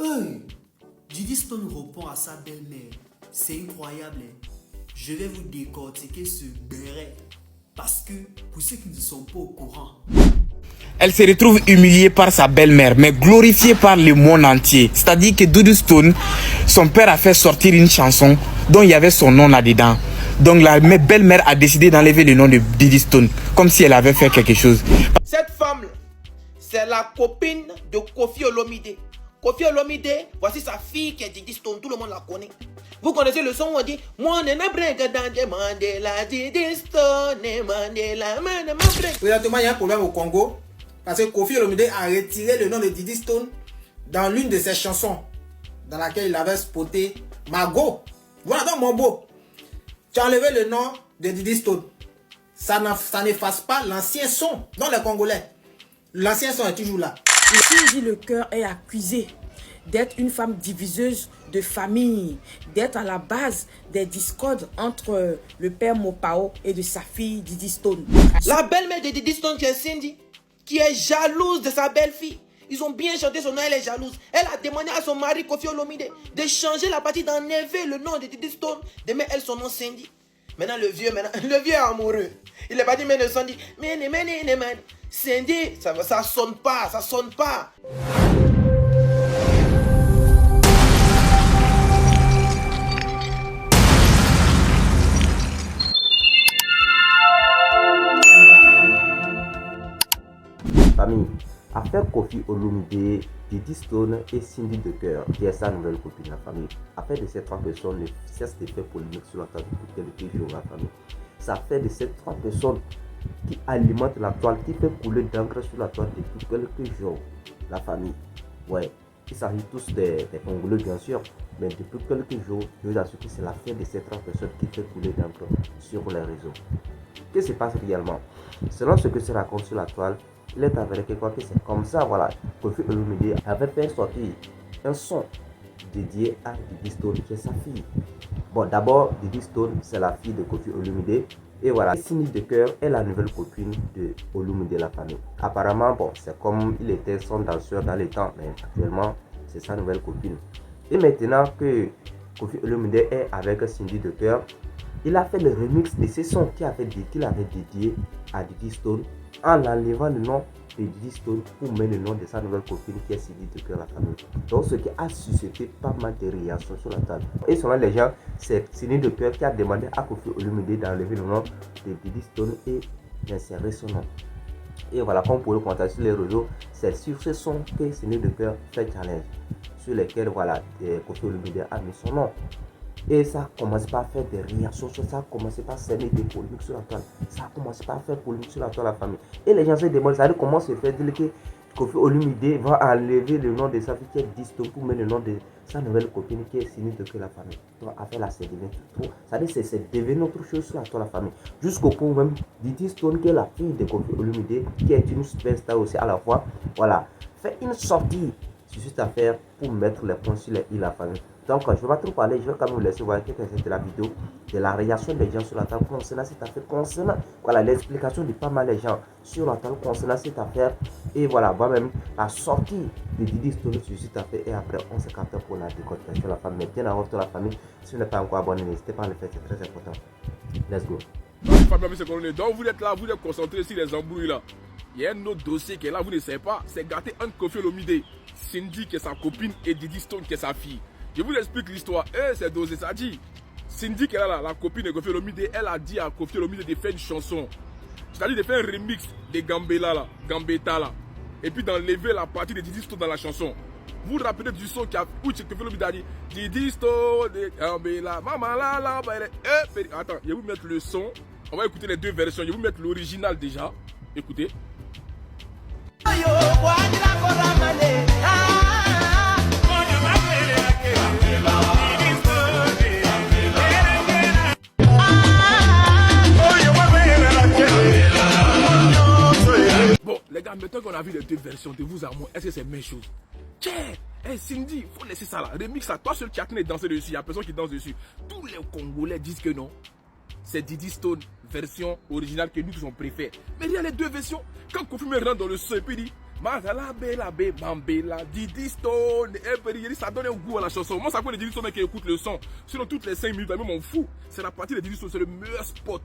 Hey, Diddy Stone répond à sa belle-mère. C'est incroyable. Je vais vous décortiquer ce béret. Parce que, pour ceux qui ne sont pas au courant, elle se retrouve humiliée par sa belle-mère, mais glorifiée par le monde entier. C'est-à-dire que Diddy Stone, son père a fait sortir une chanson dont il y avait son nom là-dedans. Donc la belle-mère a décidé d'enlever le nom de Diddy Stone, comme si elle avait fait quelque chose. Cette femme, c'est la copine de Koffi Olomide. Koffi Olomide, voici sa fille qui est Diddy Stone, tout le monde la connaît. Vous connaissez le son où on dit moi ne break dans Mandela, Diddy Stone, Mandela, break. Présentement, il y a un problème au Congo parce que Koffi Olomide a retiré le nom de Diddy Stone dans l'une de ses chansons dans laquelle il avait spoté Mago. Voilà donc mon beau. Tu as enlevé le nom de Diddy Stone. Ça n'efface pas l'ancien son dans les Congolais. L'ancien son est toujours là. Cindy Lecœur est accusée d'être une femme diviseuse de famille, d'être à la base des discordes entre le père Mopao et de sa fille Diddy Stone. La belle-mère de Diddy Stone qui est Cindy, qui est jalouse de sa belle-fille. Ils ont bien chanté son nom, elle est jalouse. Elle a demandé à son mari Koffi Olomide de changer la partie, d'enlever le nom de Diddy Stone, de mettre elle son nom Cindy. Maintenant le vieux est amoureux. Il est pas dit mais le Cindy, mais Cindy, ça sonne pas, ça sonne pas. Famille, affaire Koffi Olomide, Diddy Stone et Cindy Lecœur, qui est sa nouvelle copine, la famille. Affaire de ces trois personnes ne cesse de faire polémique sur la table de quelques jours, la famille. Ça fait de ces trois personnes qui alimentent la toile, qui fait couler d'encre sur la toile depuis quelques jours, la famille. Ouais, il s'agit tous des Congolais bien sûr, mais depuis quelques jours, je vous assure que c'est l'affaire de ces trois personnes qui fait couler d'encre sur les réseaux. Qu'est-ce qui se passe réellement? Selon ce que se raconte sur la toile, il est avéré que c'est comme ça, voilà. Koffi Olomide avait fait sortir un son dédié à Diddy Stone, qui est sa fille. Bon, d'abord, Diddy Stone, c'est la fille de Koffi Olomide. Et voilà, Cindy Lecœur est la nouvelle copine de Olomide, la famille. Apparemment, bon, c'est comme il était son danseur dans les temps, mais actuellement, c'est sa nouvelle copine. Et maintenant que Koffi Olomide est avec Cindy Lecœur, il a fait le remix de ces sons qu'il avait dédié à Diddy Stone en enlevant le nom de Diddy Stone pour mettre le nom de sa nouvelle copine qui est Cindy Lecœur, la famille. Donc ce qui a suscité pas mal de réactions sur la table. Et selon les gens, c'est Cindy Lecœur qui a demandé à Koffi Olomide d'enlever le nom de Diddy Stone et d'insérer son nom. Et voilà, comme vous pouvez le constater sur les réseaux, c'est sur ce son que Cindy Lecœur fait challenge, sur lesquels voilà, Koffi Olomide a mis son nom. Et ça a commencé par faire des réactions, ça a commencé par semer des polémiques sur la toile. Ça a commencé par faire polémique sur la toile, la famille. Et les gens se demandent, ça comment se fait dire que Koffi Olomide va enlever le nom de sa fille qui est Diddy Stone pour mettre le nom de sa nouvelle copine qui est Cindy Lecœur, la famille. Donc affaire là, c'est devenu trop. Ça veut dire c'est devenu autre chose sur la toile, la famille. Jusqu'au point où même Diddy Stone, qui est la fille de Koffi Olomide, qui est une superstar aussi à la fois, voilà, fait une sortie sur cette affaire pour mettre les points sur les i, la famille. Donc, je ne vais pas trop parler, je vais quand même vous laisser voir quelques extraits de la vidéo, de la réaction des gens sur la table concernant cette affaire, concernant voilà, l'explication de pas mal de gens sur la table concernant cette affaire, et voilà, moi-même, la sortie de Diddy Stone sur cette affaire, et après, on se capte pour la décortication de la famille. Mais bien avant toute la famille, si vous n'êtes pas encore abonné, n'hésitez pas à le faire, c'est très important. Let's go. Donc, vous êtes là, vous êtes concentré sur les embrouilles là. Il y a un autre dossier qui est là, vous ne savez pas, c'est gâté entre Koffi Olomide, Cindy qui est sa copine et Diddy Stone qui est sa fille. Je vous explique l'histoire. C'est dosé, ça dit. Cindy qui est là, la copine de Koffi Olomide, elle a dit à Koffi Olomide de faire une chanson. C'est-à-dire de faire un remix de Gambetta là. Et puis d'enlever la partie de Diddy Stone dans la chanson. Vous vous rappelez du son où Koffi Olomide a dit Diddy Stone, Gambetta, maman la. Attends, je vais vous mettre le son. On va écouter les deux versions. Je vais vous mettre l'original déjà. Écoutez. Bon, les gars, maintenant qu'on a vu les deux versions de vous à moi, est-ce que c'est la même chose? Tiens, Cindy, il faut laisser ça là. Remix ça. Toi seul qui as dansé dessus, il n'y a personne qui danse dessus. Tous les Congolais disent que non. C'est Diddy Stone, version originale que nous tous on préfère. Mais il y a les deux versions. Quand Koffi me rentre dans le son et puis il dit Mazala bella be bambela, Didi Stone, ça donne un goût à la chanson. Moi, ça connaît Didi Stone qui écoute le son. Sinon, toutes les 5 minutes, même m'en fous. C'est la partie de Didi Stone, c'est le meilleur spot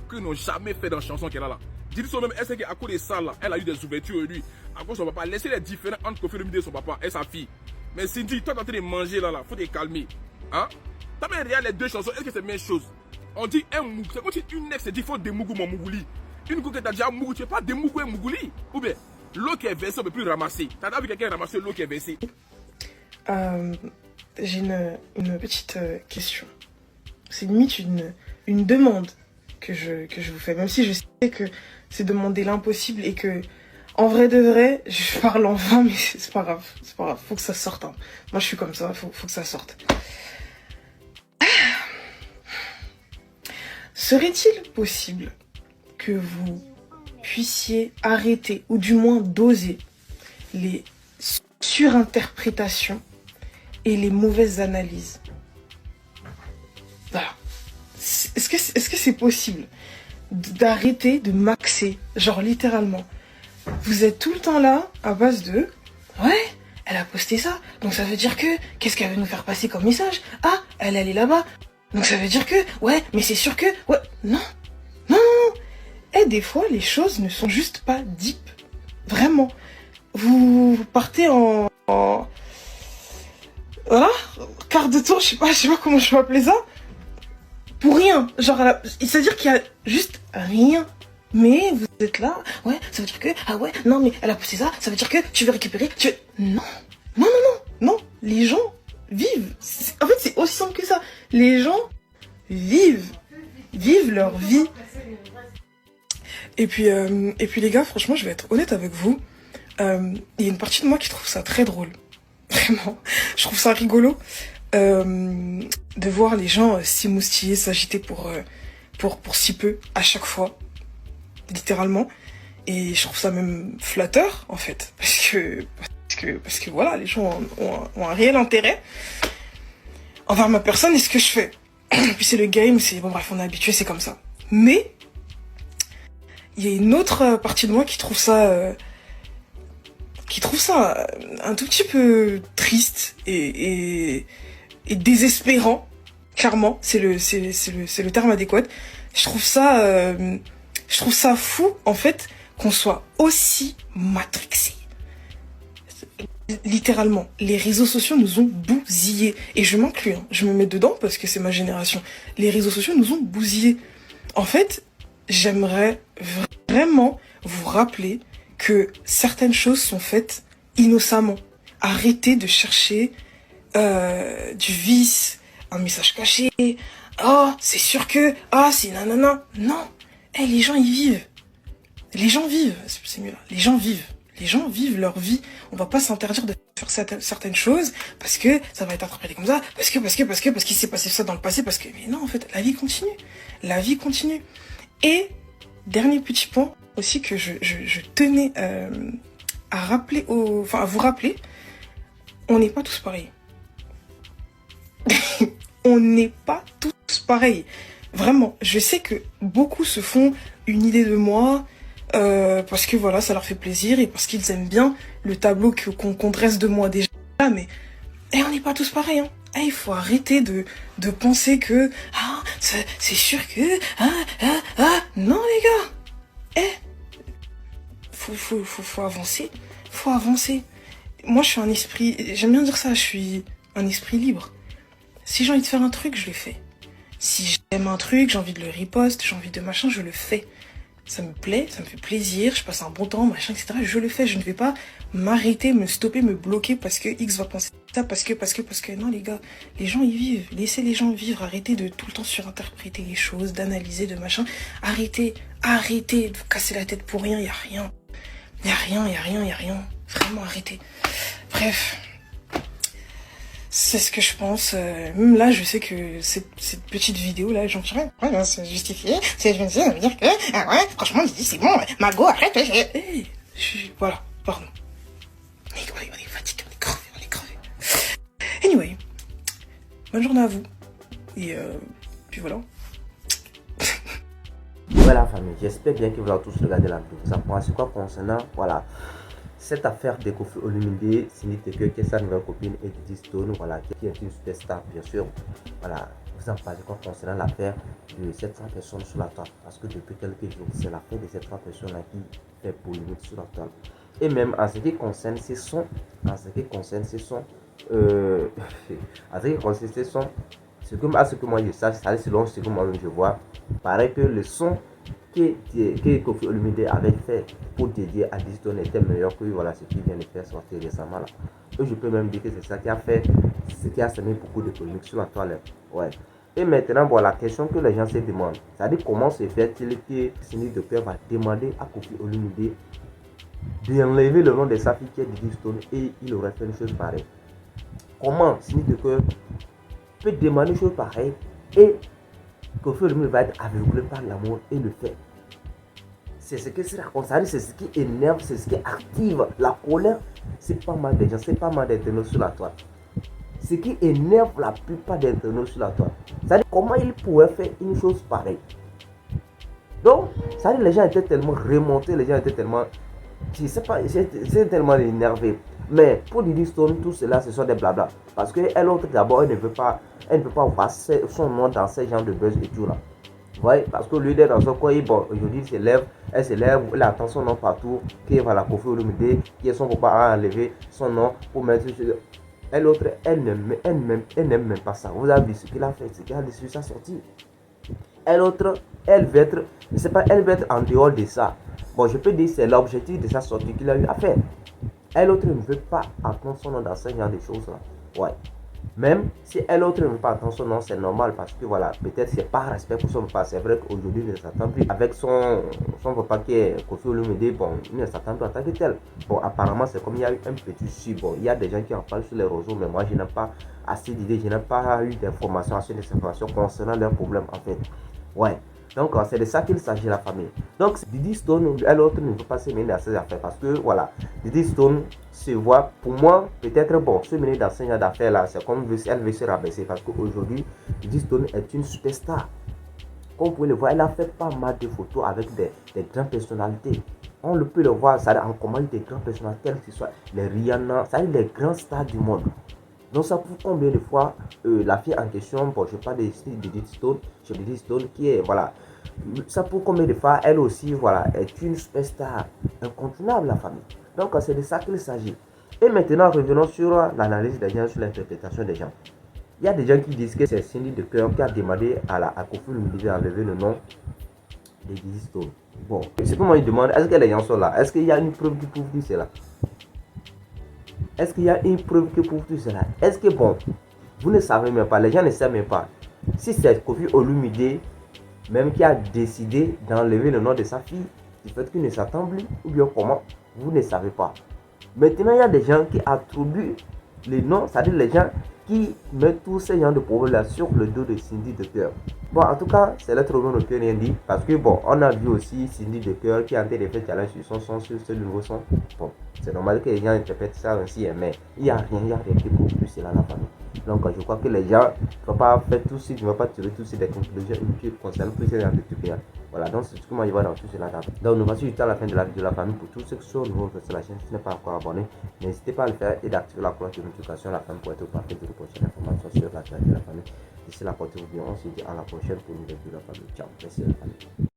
qu'ils n'ont jamais fait dans la chanson qu'elle a là. Didi Stone, même, elle sait qu'à cause de ça là, elle a eu des ouvertures lui. À cause de son papa, laissez les différents entre Koffi Olomide et son papa et sa fille. Mais Cindy, toi, t'es en train de manger là, faut te calmer. Hein? T'as bien regardé les deux chansons, est-ce que c'est la même chose? On dit un mougou, c'est comme si une ex dit faut des mougou mon mougouli. Une go que t'as déjà mougou, tu fais pas des mougou et mougouli. Ou bien, l'eau qui est versée, on ne peut plus ramasser. T'as déjà vu quelqu'un ramasser l'eau qui est versée? J'ai une petite question. C'est limite une demande que je vous fais. Même si je sais que c'est demander l'impossible et que, en vrai de vrai, je parle en vain, mais c'est pas grave. C'est pas grave. Faut que ça sorte. Hein. Moi, je suis comme ça. Faut que ça sorte. Serait-il possible que vous puissiez arrêter, ou du moins doser, les surinterprétations et les mauvaises analyses? Voilà. Est-ce que c'est possible d'arrêter de maxer, genre littéralement? Vous êtes tout le temps là, à base de... Ouais, elle a posté ça, donc ça veut dire que... Qu'est-ce qu'elle veut nous faire passer comme message? Ah, elle est là-bas, donc ça veut dire que... Ouais, mais c'est sûr que... Ouais, non. Et des fois, les choses ne sont juste pas deep. Vraiment. Vous partez en... Voilà, quart de tour, je sais pas comment je peux appeler ça. Pour rien. Genre, c'est-à-dire qu'il y a juste rien. Mais vous êtes là, ouais, ça veut dire que... Ah ouais, non, mais elle a poussé ça, ça veut dire que tu veux récupérer... Non. Les gens vivent. En fait, c'est aussi simple que ça. Les gens vivent leur vie. Et puis les gars, franchement, je vais être honnête avec vous. Il y a une partie de moi qui trouve ça très drôle. Vraiment. Je trouve ça rigolo de voir les gens s'émoustiller, s'agiter pour si peu à chaque fois. Littéralement. Et je trouve ça même flatteur, en fait. Parce que voilà, les gens ont un réel intérêt envers ma personne et ce que je fais. Puis c'est le game, c'est... Bon bref, on est habitué, c'est comme ça. Mais... il y a une autre partie de moi qui trouve ça un tout petit peu triste et désespérant. Clairement, c'est le terme adéquat. Je trouve ça fou, en fait, qu'on soit aussi matrixé. Littéralement, les réseaux sociaux nous ont bousillés. Et je m'inclus, hein. Je me mets dedans parce que c'est ma génération. Les réseaux sociaux nous ont bousillés. En fait, j'aimerais vraiment vous rappeler que certaines choses sont faites innocemment. Arrêtez de chercher du vice, un message caché. Oh, c'est sûr que... Ah, c'est nanana. Non. Les gens, ils vivent. Les gens vivent. C'est mieux là. Les gens vivent. Les gens vivent leur vie. On va pas s'interdire de faire certaines choses parce que ça va être interprété comme ça, parce qu'il s'est passé ça dans le passé, parce que... Mais non, en fait, la vie continue. La vie continue. Et, dernier petit point aussi que je tenais à rappeler à vous rappeler, on n'est pas tous pareils. On n'est pas tous pareils. Vraiment, je sais que beaucoup se font une idée de moi parce que voilà, ça leur fait plaisir et parce qu'ils aiment bien le tableau qu'on dresse de moi déjà. Mais on n'est pas tous pareils. Hein. Il faut arrêter de penser que c'est sûr que non les gars. Faut avancer. Faut avancer. Moi je suis un esprit, j'aime bien dire ça, je suis un esprit libre. Si j'ai envie de faire un truc, je le fais. Si j'aime un truc, j'ai envie de le repost, j'ai envie de machin, je le fais. Ça me plaît, ça me fait plaisir, je passe un bon temps, machin, etc. Je le fais, je ne vais pas m'arrêter, me stopper, me bloquer parce que X va penser ça, parce que non les gars, les gens ils vivent, laissez les gens vivre, arrêtez de tout le temps surinterpréter les choses, d'analyser, de machin, arrêtez de vous casser la tête pour rien, y a rien, vraiment arrêtez. Bref, c'est ce que je pense. Même là, je sais que cette petite vidéo là, j'en dirais, ouais, c'est justifié. C'est je ça veut dire que, ah ouais, franchement, c'est bon, Mago, arrête. Voilà, pardon. On est fatigué, on est crevé. Anyway, bonne journée à vous. Et puis voilà. Voilà famille, j'espère bien que vous allez tous regarder la vidéo. Ça prend ce quoi concernant, voilà, cette affaire de Kofi Olomide, Cindy Tucker, qui est sa nouvelle copine, et Diddy Stone, voilà, qui est une superstar, bien sûr. Voilà, vous en parlez quoi concernant l'affaire de ces 3 personnes sur la toile? Parce que depuis quelques jours, c'est l'affaire de ces 3 personnes-là qui fait polémique sur la toile. Et même en ce qui concerne ces sons, à ce que moi je sache, ça selon ce que moi je vois, paraît que le son que Kofi Olomide avait fait pour dédier à Diddy Stone était meilleur que voilà, ce qu'il vient de faire sortir récemment là. Et je peux même dire que c'est ça qui a fait, ce qui a semé beaucoup de polémiques sur la toile. Ouais. Et maintenant, voilà, la question que les gens se demandent, c'est-à-dire comment se fait-il que Cindy Tucker va demander à Kofi Olomide d'enlever le nom de sa fille qui est Diddy Stone et il aurait fait une chose pareille? Comment Cindy Tucker peut demander une chose pareille et Kofi Olomide va être aveuglé par l'amour et le fait? C'est ce que c'est raconte, c'est ce qui énerve, c'est ce qui active la colère. C'est pas mal des gens, c'est pas mal d'internautes sur la toile. Ce qui énerve la plupart des internautes sur la toile. C'est-à-dire comment il pourrait faire une chose pareille. Donc, c'est-à-dire les gens étaient tellement remontés, les gens étaient tellement, je sais pas, c'est tellement énervé. Mais pour Diddy Stone, tout cela, ce sont des blabla. Parce qu'elle autre d'abord, elle ne veut pas voir son nom dans ce genre de buzz et tout là. Vous voyez, parce que lui d'être dans son coin, bon, aujourd'hui elle se lève, elle attend son nom partout, qui va la Kofi Olomide, qui est son papa a enlevé son nom pour mettre sur. Elle autre, elle n'aime même pas ça. Vous avez vu ce qu'il a fait, ce qu'il a décidé sa sortie. Elle autre, elle veut être, je sais pas, elle veut être en dehors de ça. Bon, je peux dire c'est l'objectif de sa sortie qu'il a eu à faire. Elle autre ne veut pas attendre son nom dans ce genre de choses là. Ouais. Même si elle autre ne veut pas attendre son nom, c'est normal parce que voilà, peut-être c'est pas respect pour son papa. C'est vrai qu'aujourd'hui, il ne s'attend plus. Avec son papa qui est Kofi Olomide, bon, il ne s'attend plus en tant que tel. Bon, apparemment, c'est comme il y a eu un petit souci. Bon, il y a des gens qui en parlent sur les réseaux, mais moi, je n'ai pas assez d'idées, je n'ai pas eu d'informations, assez d'informations concernant leurs problèmes en fait. Ouais. Donc, c'est de ça qu'il s'agit, la famille. Donc, Diddy Stone, elle autre ne veut pas se mêler dans ces affaires parce que, voilà, Diddy Stone se voit, pour moi, peut-être, bon, se mêler dans ce genre d'affaires-là, c'est comme elle veut se rabaisser parce qu'aujourd'hui, Diddy Stone est une superstar. Comme vous pouvez le voir, elle a fait pas mal de photos avec des grandes personnalités. On peut le voir, ça en comment des grandes personnalités, quelles que soient les Rihanna, ça les grands stars du monde. Donc ça prouve combien de fois la fille en question, bon je parle de Diddy Stone qui est, voilà, ça prouve combien de fois elle aussi, voilà, est une superstar incontournable la famille. Donc c'est de ça qu'il s'agit. Et maintenant revenons sur l'analyse des gens, sur l'interprétation des gens. Il y a des gens qui disent que c'est Cindy Tucker qui a demandé à Kofi Olomide d'enlever le nom de Diddy Stone. Bon, c'est comment ils demandent, est-ce que les gens sont là? Est-ce qu'il y a une preuve qui prouve tout cela? Est-ce qu'il y a une preuve qui prouve tout cela? Est-ce que bon, vous ne savez même pas, les gens ne savent même pas. Si c'est Kofi Olomide même qui a décidé d'enlever le nom de sa fille, du fait qu'il ne s'attend plus, ou bien comment, vous ne savez pas. Maintenant, il y a des gens qui attribuent les noms, c'est-à-dire les gens qui mettent tous ces gens de problèmes sur le dos de Cindy Tucker. Bon, en tout cas, c'est l'être humain, on ne peut rien dire. Parce que bon, on a vu aussi Cindy Tucker qui a en train de faire challenge sur son son, sur ce nouveau son. Bon, c'est normal que les gens interprètent ça ainsi, mais il n'y a rien qui prouve plus cela dans la famille. Donc, je crois que les gens ne vont pas faire tout ça, ne vont pas tirer tous ces des conclusions inutiles concernant tous ces gens de Tucker. Voilà, donc c'est ce que moi je vois dans tout cela. Donc, nous voici juste à la fin de la vidéo de la famille. Pour tous ceux qui sont nouveaux sur la chaîne, si ce n'est pas encore abonné, n'hésitez pas à le faire et d'activer la cloche de notification. La famille pour être au parfait de prochaines informations sur la chaîne de la famille. D'ici là, portez-vous bien. On se dit à la prochaine pour une nouvelle vidéo de la famille. Ciao, merci la famille.